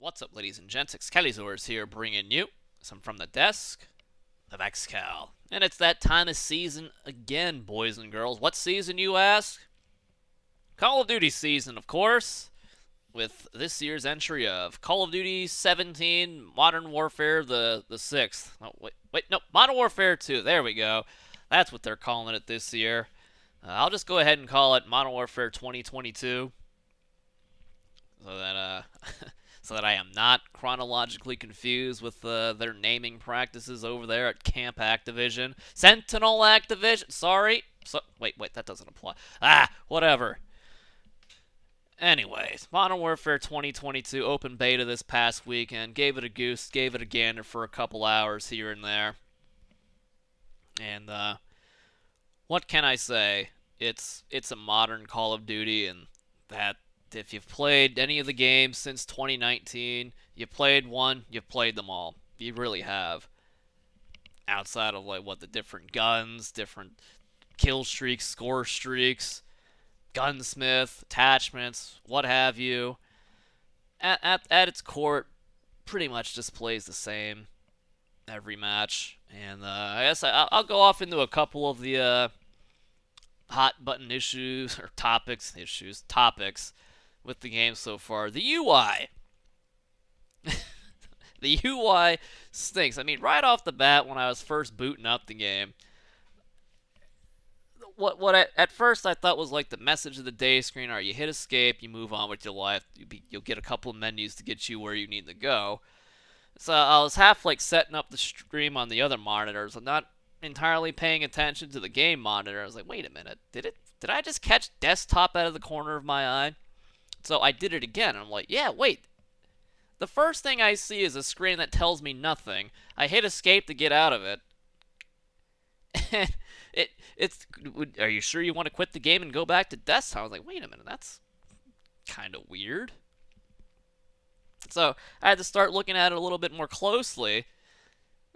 What's up, ladies and gents? xcalizorz here, bringing you some from the desk of xcal. And it's that time of season again, boys and girls. What season, you ask? Call of Duty season, of course, with this year's entry of Call of Duty 17 Modern Warfare the 6th. Oh, no, Modern Warfare 2. There we go. That's what they're calling it this year. I'll just go ahead and call it Modern Warfare 2022. So that so that I am not chronologically confused with their naming practices over there at Camp Activision. Sentinel Activision. Sorry. Wait, that doesn't apply. Whatever. Anyways, Modern Warfare 2022 open beta this past weekend. Gave it a goose, gave it a gander for a couple hours here and there. And what can I say? It's a modern Call of Duty, and that if you've played any of the games since 2019, you played one, you've played them all. You really have. Outside of the different guns, different kill streaks, score streaks, gunsmith, attachments, what have you. At its core, it pretty much just plays the same every match. And I guess I'll go off into a couple of the hot button issues, or topics with the game so far. The UI. The UI stinks. I mean, right off the bat, when I was first booting up the game, what at first I thought was like the message of the day screen, or you hit escape, you move on with your life, you'll get a couple of menus to get you where you need to go. So I was half setting up the stream on the other monitors. I'm not entirely paying attention to the game monitor. I was like, wait a minute, did I just catch desktop out of the corner of my eye? So I did it again, and I'm like, yeah, wait. The first thing I see is a screen that tells me nothing. I hit escape to get out of it. And are you sure you want to quit the game and go back to desktop? I was like, wait a minute, that's kind of weird. So I had to start looking at it a little bit more closely.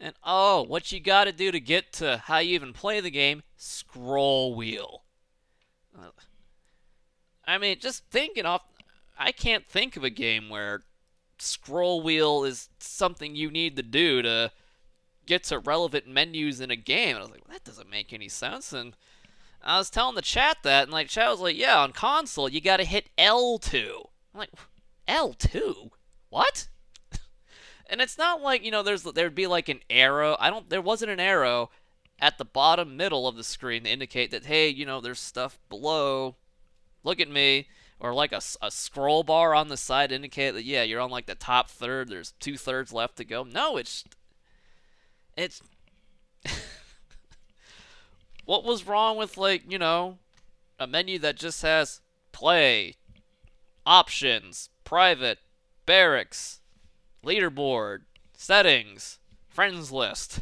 And what you gotta do to get to how you even play the game, scroll wheel. I mean, just thinking off, I can't think of a game where scroll wheel is something you need to do to get to relevant menus in a game. And I was like, well, that doesn't make any sense. And I was telling the chat that, and chat was like, yeah, on console, you gotta hit L2. I'm like, L2? What? And it's not like, there'd be an arrow. There wasn't an arrow at the bottom middle of the screen to indicate that, hey, there's stuff below. Look at me. Or a scroll bar on the side to indicate that, yeah, you're on the top third. There's 2/3 left to go. No, it's what was wrong with a menu that just has play, options, private, barracks, leaderboard, settings, friends list.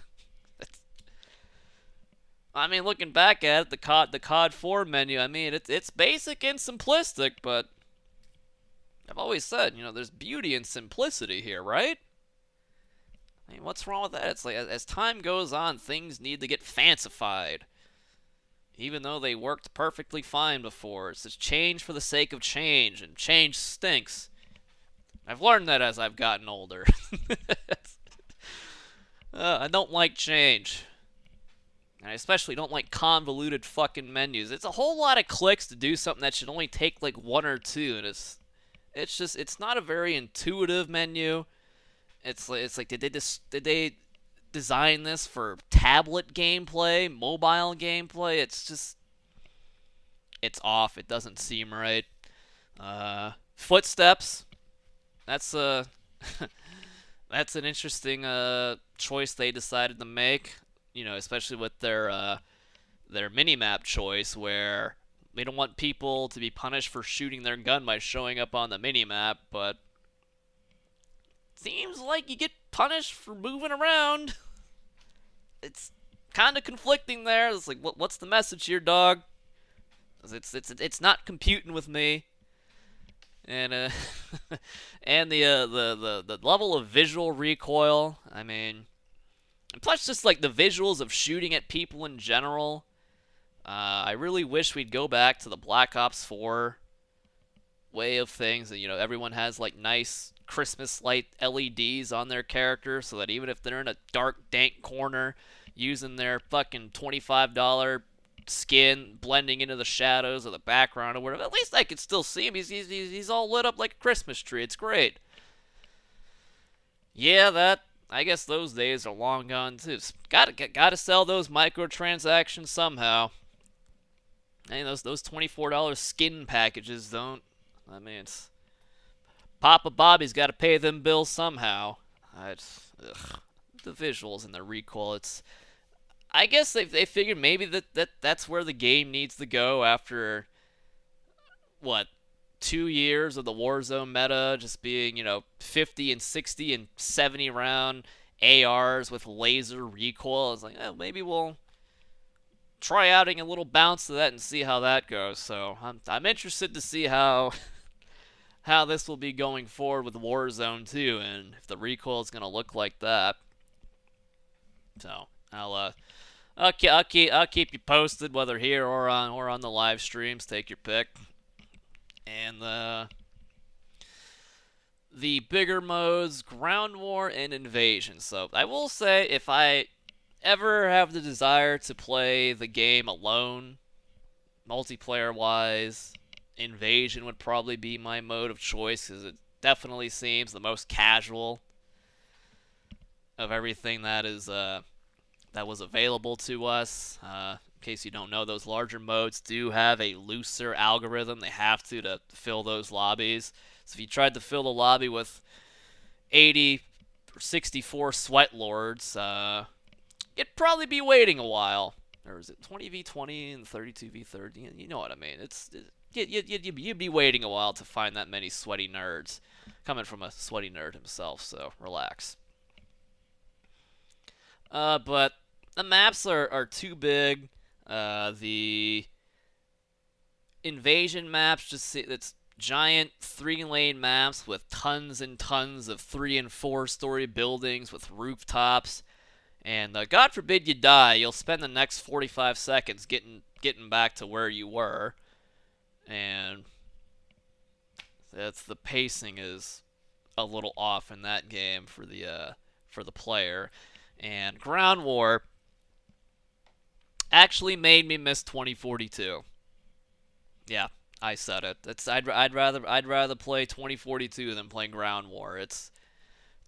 I mean, looking back at it, the COD 4 menu, I mean, it's basic and simplistic, but I've always said, there's beauty in simplicity here, right? I mean, what's wrong with that? It's as time goes on, things need to get fancified. Even though they worked perfectly fine before. It's just change for the sake of change, and change stinks. I've learned that as I've gotten older. I don't like change. And I especially don't like convoluted fucking menus. It's a whole lot of clicks to do something that should only take one or two, and it's not a very intuitive menu. It's like did they design this for tablet gameplay, mobile gameplay? It's off. It doesn't seem right. Footsteps. That's that's an interesting choice they decided to make. Especially with their minimap choice, where they don't want people to be punished for shooting their gun by showing up on the minimap, but seems like you get punished for moving around. It's kind of conflicting there. It's like, what's the message here, dog? It's not computing with me. And and the level of visual recoil, I mean. And plus, just the visuals of shooting at people in general. I really wish we'd go back to the Black Ops 4 way of things. And, everyone has, nice Christmas light LEDs on their character so that even if they're in a dark, dank corner using their fucking $25 skin blending into the shadows of the background or whatever, at least I could still see him. He's all lit up like a Christmas tree. It's great. Yeah, I guess those days are long gone too. Gotta sell those microtransactions somehow. And those $24 skin packages don't. I mean, it's Papa Bobby's got to pay them bills somehow. The visuals and the recoil. I guess they figured maybe that's where the game needs to go after what 2 years of the Warzone meta just being 50 and 60 and 70 round ARs with laser recoil. It's like maybe we'll try outing a little bounce to that and see how that goes. So I'm interested to see how this will be going forward with Warzone 2 and if the recoil is going to look like that. So I'll keep you posted whether here or on the live streams. Take your pick. And the bigger modes, Ground War and Invasion. So I will say, if I ever have the desire to play the game alone, multiplayer-wise, Invasion would probably be my mode of choice, because it definitely seems the most casual of everything that was available to us. In case you don't know, those larger modes do have a looser algorithm. They have to fill those lobbies. So if you tried to fill the lobby with 80 or 64 sweat lords, you'd probably be waiting a while. Or is it 20v20 and 32v30? You know what I mean. You'd be waiting a while to find that many sweaty nerds. Coming from a sweaty nerd himself, so relax. But the maps are too big. The Invasion maps, it's giant 3-lane maps with tons and tons of 3- and 4-story buildings with rooftops. And God forbid you die, you'll spend the next 45 seconds getting back to where you were. And the pacing is a little off in that game for the player. And Ground War actually made me miss 2042. Yeah, I said it. I'd rather play 2042 than play Ground War. It's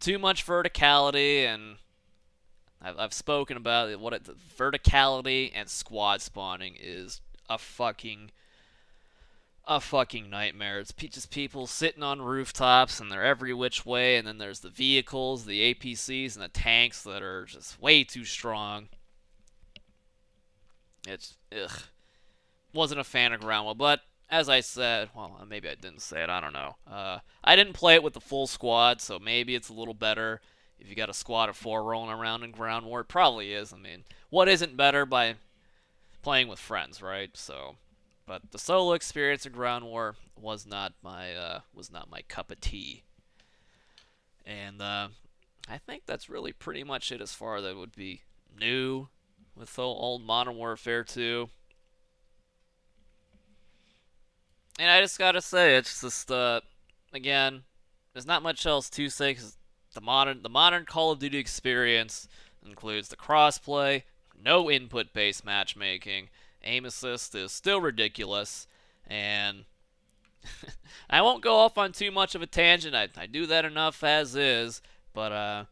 too much verticality, and I've spoken about it. Verticality and squad spawning is a fucking nightmare. It's just people sitting on rooftops, and they're every which way, and then there's the vehicles, the APCs, and the tanks that are just way too strong. Wasn't a fan of Ground War, but as I said, well, maybe I didn't say it, I don't know. I didn't play it with the full squad, so maybe it's a little better if you got a squad of 4 rolling around in Ground War. It probably is. I mean, what isn't better by playing with friends, right? So, but the solo experience of Ground War was not my cup of tea. And I think that's really pretty much it as far as it would be new with the old Modern Warfare 2. And I just gotta say, it's just again, there's not much else to say, because the modern Call of Duty experience includes the crossplay, no input-based matchmaking, aim assist is still ridiculous, and I won't go off on too much of a tangent. I do that enough as is, but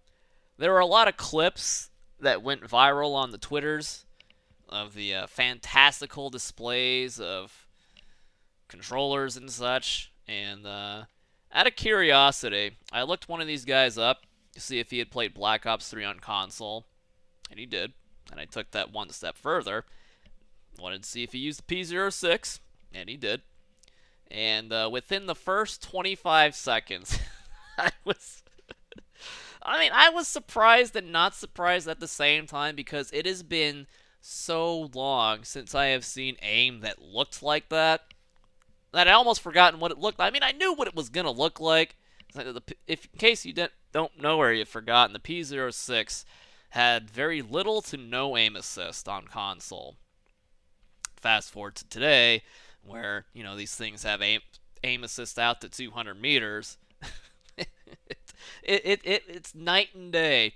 there were a lot of clips that went viral on the Twitters of the fantastical displays of controllers and such, and out of curiosity, I looked one of these guys up to see if he had played Black Ops 3 on console, and he did. And I took that one step further, wanted to see if he used the P06, and he did. And within the first 25 seconds, I was surprised and not surprised at the same time, because it has been so long since I have seen aim that looked like that I almost forgotten what it looked like. I mean, I knew what it was going to look like. If in case you don't know or you've forgotten, the P06 had very little to no aim assist on console. Fast forward to today, where, these things have aim assist out to 200 meters. It's night and day.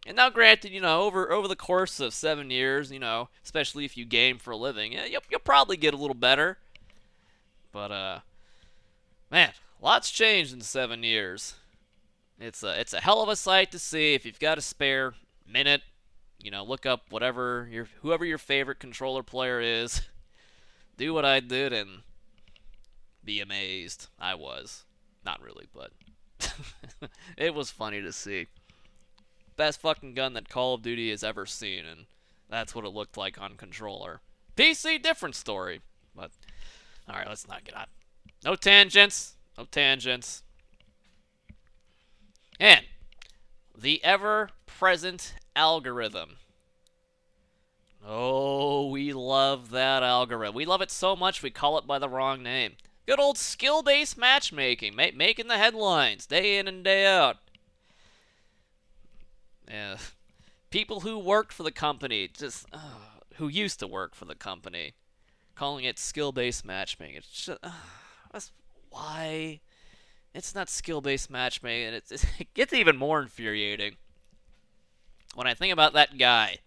And now, granted, over the course of 7 years, especially if you game for a living, you'll probably get a little better. But man, lots changed in 7 years. It's a hell of a sight to see. If you've got a spare minute, look up whoever your favorite controller player is. Do what I did and be amazed. I was. Not really, but it was funny to see. Best fucking gun that Call of Duty has ever seen, and that's what it looked like on controller. PC, different story. But, alright, let's not get on. No tangents. No tangents. And the ever-present algorithm. Oh, we love that algorithm. We love it so much we call it by the wrong name. Good old skill-based matchmaking, making the headlines day in and day out. Yeah. People who worked for the company, who used to work for the company, calling it skill-based matchmaking. It's just, that's why it's not skill-based matchmaking. It gets even more infuriating when I think about that guy.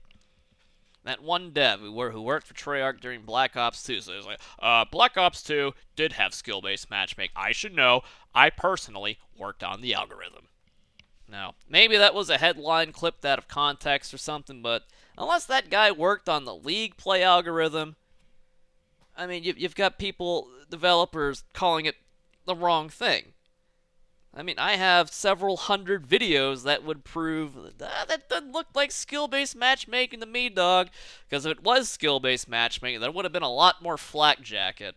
That one dev who worked for Treyarch during Black Ops 2. So it's like, Black Ops 2 did have skill-based matchmaking. I should know. I personally worked on the algorithm. Now, maybe that was a headline clipped out of context or something, but unless that guy worked on the League play algorithm, I mean, you've got developers calling it the wrong thing. I mean, I have several hundred videos that would prove that doesn't look like skill-based matchmaking to me, dog. Because if it was skill-based matchmaking, there would have been a lot more flak jacket.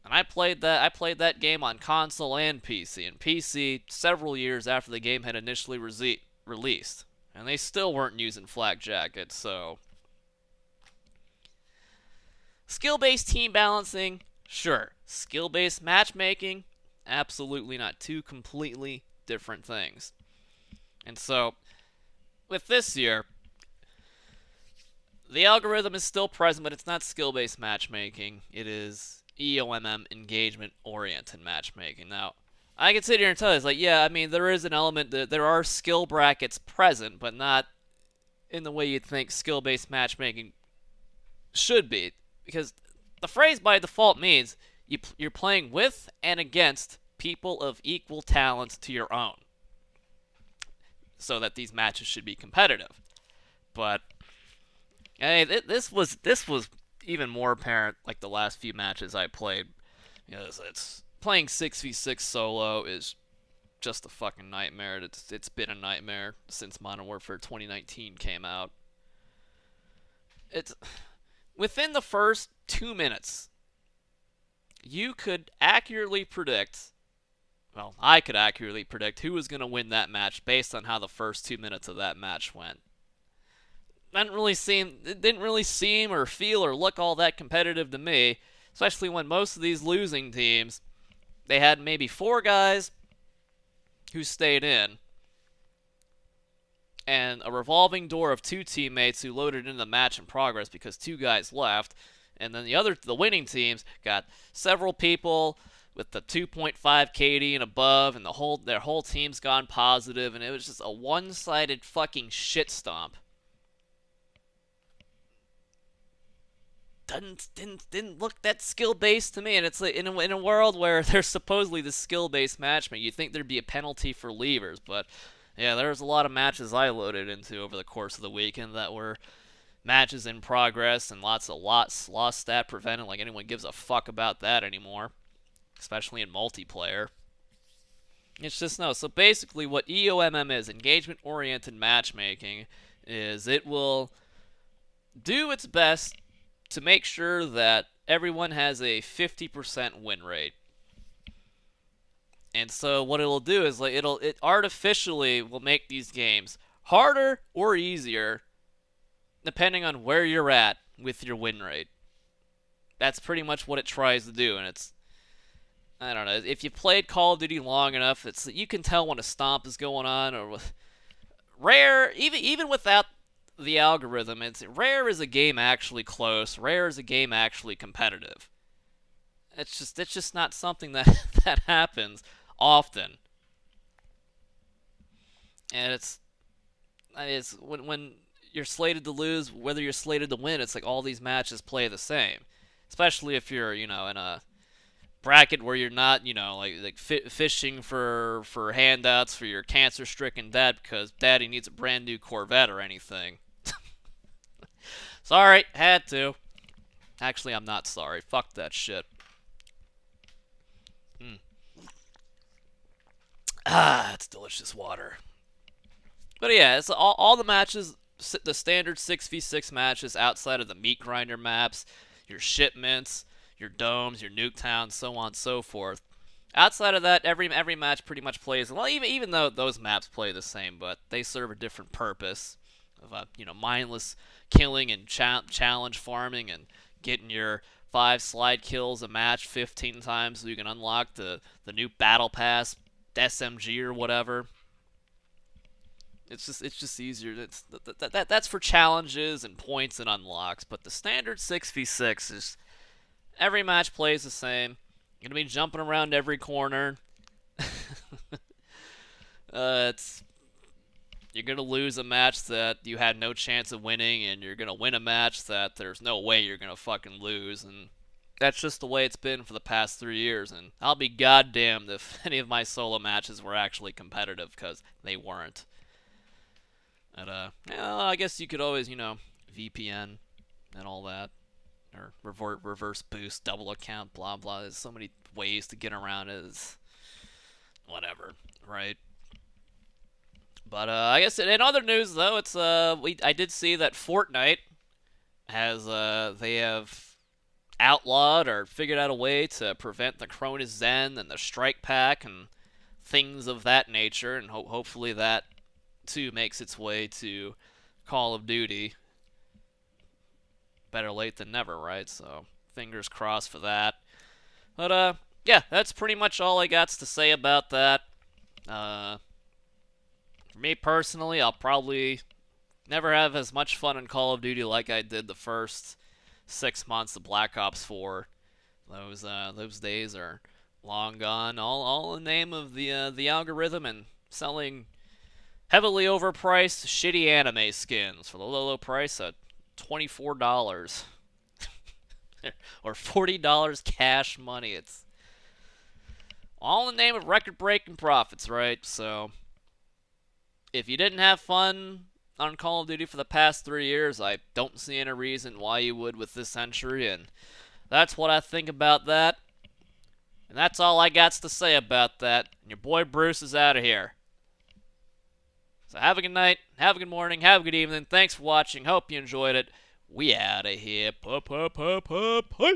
And I played that game on console and PC. And PC several years after the game had initially released, and they still weren't using flak jackets. So, skill-based team balancing, sure. Skill-based matchmaking, absolutely not. Two completely different things. And so, with this year, the algorithm is still present, but it's not skill-based matchmaking. It is EOMM, engagement-oriented matchmaking. Now, I can sit here and tell you, it's like, yeah, I mean, there is an element that there are skill brackets present, but not in the way you'd think skill-based matchmaking should be. Because the phrase by default means you're playing with and against people of equal talent to your own, so that these matches should be competitive. But this was even more apparent like the last few matches I played. It's playing 6v6 solo is just a fucking nightmare. It's been a nightmare since Modern Warfare 2019 came out. It's within the first 2 minutes, you could accurately predict, well, I could accurately predict who was going to win that match based on how the first 2 minutes of that match went. It didn't really seem or feel or look all that competitive to me, especially when most of these losing teams, they had maybe 4 guys who stayed in, and a revolving door of 2 teammates who loaded into the match in progress because 2 guys left. And then the winning teams got several people with the 2.5 KD and above, and their whole team's gone positive, and it was just a one-sided fucking shit stomp. Didn't look that skill-based to me, and it's like in a world where there's supposedly the skill-based matchmaking, you'd think there'd be a penalty for leavers, but yeah, there was a lot of matches I loaded into over the course of the weekend that were matches in progress and lots lost stat prevented, like anyone gives a fuck about that anymore, especially in multiplayer. It's just no. So basically what EOMM is, engagement-oriented matchmaking, is it will do its best to make sure that everyone has a 50% win rate. And so what it'll do is like it artificially will make these games harder or easier depending on where you're at with your win rate. That's pretty much what it tries to do, and it's, I don't know, if you've played Call of Duty long enough, you can tell when a stomp is going on, or Rare, even without the algorithm, it's rare is a game actually close, rare is a game actually competitive. It's just not something that happens often And it's when you're slated to lose, whether you're slated to win, it's like all these matches play the same. Especially if you're, in a bracket where you're not, like fishing for handouts for your cancer-stricken dad because daddy needs a brand new Corvette or anything. Sorry, had to. Actually, I'm not sorry. Fuck that shit. It's delicious water. But yeah, it's all the matches, the standard 6v6 matches outside of the meat grinder maps, your shipments, your domes, your Nuketown, so on and so forth. Outside of that, every match pretty much plays, well, even though those maps play the same, but they serve a different purpose of mindless killing and challenge farming and getting your 5 slide kills a match 15 times so you can unlock the new battle pass SMG or whatever. It's just easier. That's for challenges and points and unlocks. But the standard 6v6 is every match plays the same. You're gonna be jumping around every corner. You're gonna lose a match that you had no chance of winning, and you're gonna win a match that there's no way you're gonna fucking lose. And that's just the way it's been for the past 3 years. And I'll be goddamned if any of my solo matches were actually competitive, because they weren't. And, I guess you could always, VPN and all that. Or reverse boost, double account, blah, blah. There's so many ways to get around it. It's whatever, right? But, I guess in other news, though, it's, I did see that Fortnite has, they have outlawed or figured out a way to prevent the Cronus Zen and the Strike Pack and things of that nature, and hopefully that too makes its way to Call of Duty. Better late than never, right? So fingers crossed for that. But yeah, that's pretty much all I got to say about that. For me personally, I'll probably never have as much fun in Call of Duty like I did the first 6 months of Black Ops 4. Those days are long gone. All in the name of the algorithm and selling heavily overpriced, shitty anime skins for the low price of $24 or $40 cash money. It's all in the name of record-breaking profits, right? So if you didn't have fun on Call of Duty for the past 3 years, I don't see any reason why you would with this century, and that's what I think about that. And that's all I got to say about that. And your boy Bruce is out of here. So have a good night, have a good morning, have a good evening. Thanks for watching. Hope you enjoyed it. We out of here. Peace.